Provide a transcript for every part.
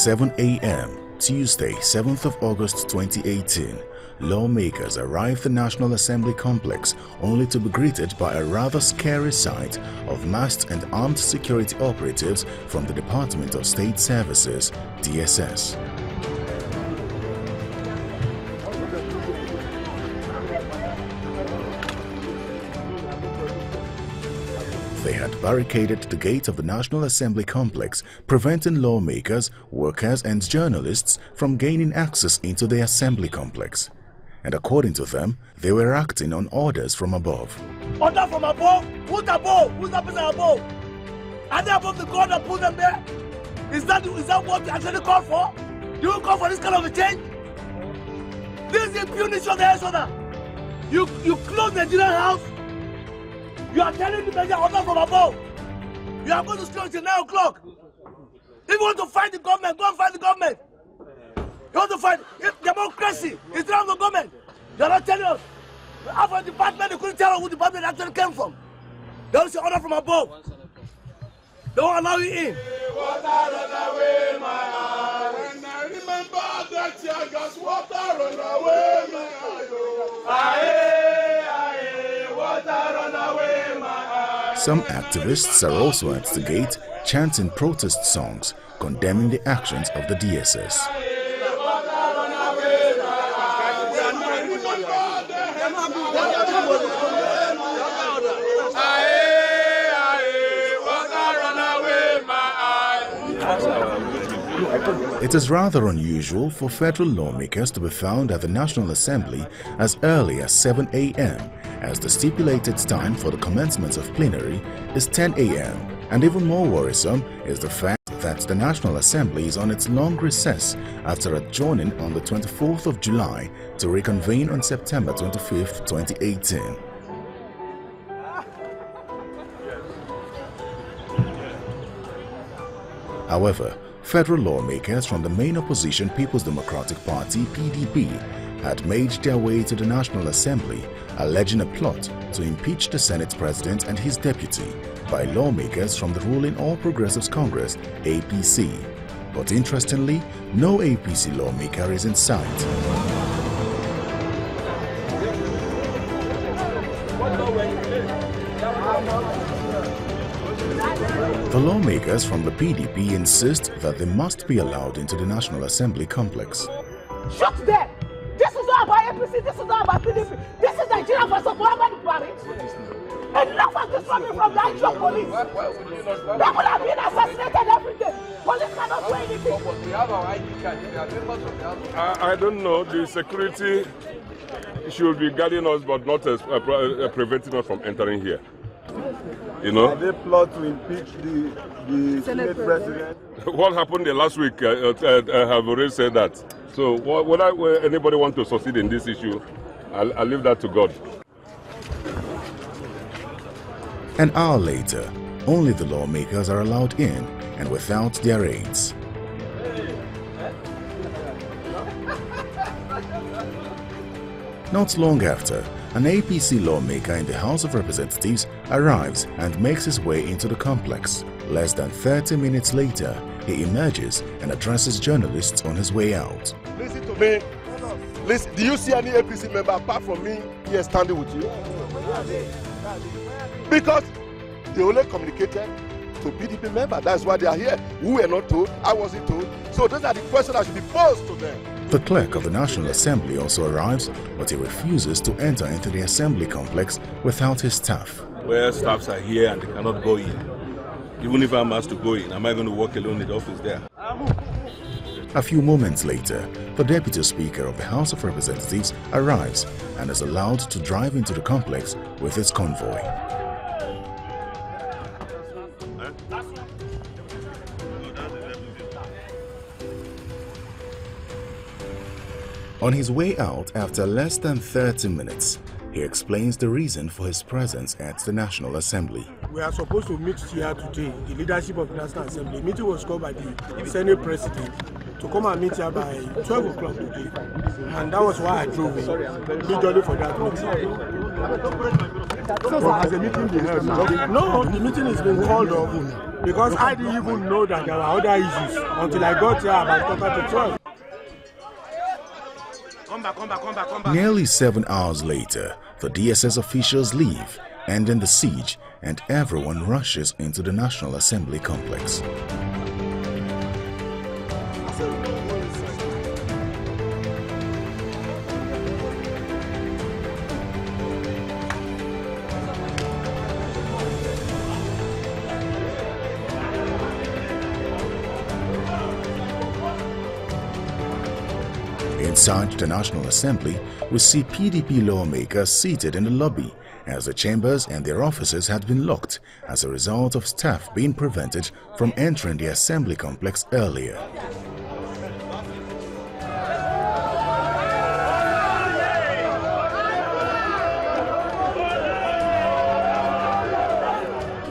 7 a.m., Tuesday, 7th of August 2018, lawmakers arrived at the National Assembly complex only to be greeted by a rather scary sight of masked and armed security operatives from the Department of State Services, DSS. They had barricaded the gate of the National Assembly complex, preventing lawmakers, workers and journalists from gaining access into the assembly complex. And according to them, they were acting on orders from above. Order from above? Who's above? Who's the person above? Are they above the God that put them there? Is that what you actually call for? Do you call for this kind of a change? This is impunity on the head shoulder. You close the Nigerian house. You are telling me that you are order from above. You are going to stay until 9 o'clock. If you want to fight the government, go and fight the government. You want to fight democracy instead of the government. They are not telling us. After the department, they couldn't tell us who the department actually came from. They only say order from above. They won't allow you in. Water run away my eye. When I remember that year, gas water run away my eye. Water run away my eye. Some activists are also at the gate chanting protest songs condemning the actions of the DSS. It is rather unusual for federal lawmakers to be found at the National Assembly as early as 7 a.m., as the stipulated time for the commencement of plenary is 10 a.m. And even more worrisome is the fact that the National Assembly is on its long recess after adjourning on the 24th of July to reconvene on September 25th, 2018. However, federal lawmakers from the main opposition People's Democratic Party (PDP) had made their way to the National Assembly, alleging a plot to impeach the Senate President and his deputy by lawmakers from the ruling All Progressives Congress (APC). But interestingly, no APC lawmaker is in sight. The lawmakers from the PDP insist that they must be allowed into the National Assembly complex. Shut them! This is not about APC, this is not about PDP. This is Nigeria versus Muhammad Buhari. Enough of this coming from the actual police. People are being assassinated every day. Police cannot do anything. We have our ID card. We are members of the house. I don't know. The security should be guarding us, but not preventing us from entering here. You know? Are they plot to impeach the Senate President? What happened the last week, I have already said that. So whether anybody wants to succeed in this issue, I'll leave that to God. An hour later, only the lawmakers are allowed in and without their aides. Not long after, an APC lawmaker in the House of Representatives arrives and makes his way into the complex. Less than 30 minutes later, he emerges and addresses journalists on his way out. Listen to me. Listen, do you see any APC member apart from me here standing with you? Because they only communicated to PDP members. That's why they are here. We were not told. I wasn't told. So those are the questions that should be posed to them. The clerk of the National Assembly also arrives, but he refuses to enter into the assembly complex without his staff. Where staffs are here and they cannot go in. Even if I'm asked to go in, am I going to walk alone in the office there? A few moments later, the Deputy Speaker of the House of Representatives arrives and is allowed to drive into the complex with his convoy. On his way out after less than 30 minutes, he explains the reason for his presence at the National Assembly. We are supposed to meet here today, the leadership of the National Assembly. The meeting was called by the Senate President to come and meet here by 12 o'clock today. And that was why I drove in, majorly for that meeting. Has the meeting been held now? No, the meeting has been called off because I didn't even know that there were other issues until I got here about 12:15. Come back. Nearly 7 hours later, the DSS officials leave, ending the siege, and everyone rushes into the National Assembly complex. Inside the National Assembly, we see PDP lawmakers seated in the lobby as the chambers and their offices had been locked as a result of staff being prevented from entering the assembly complex earlier.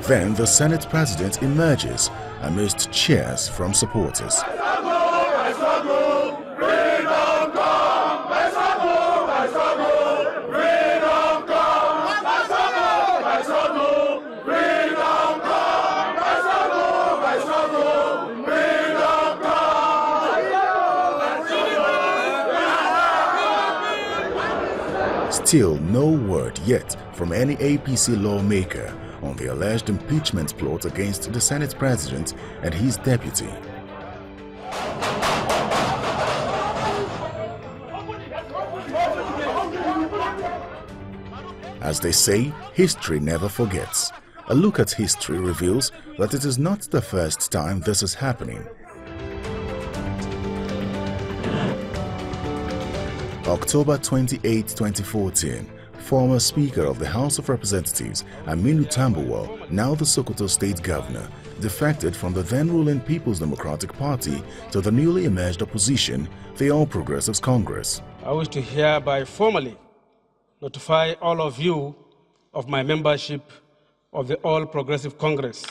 Then the Senate President emerges amidst cheers from supporters. Still no word yet from any APC lawmaker on the alleged impeachment plot against the Senate President and his deputy. As they say, history never forgets. A look at history reveals that it is not the first time this is happening. October 28, 2014, former Speaker of the House of Representatives, Aminu Tambuwal, now the Sokoto State Governor, defected from the then-ruling People's Democratic Party to the newly emerged opposition, the All Progressives Congress. I wish to hereby formally notify all of you of my membership of the All Progressive Congress.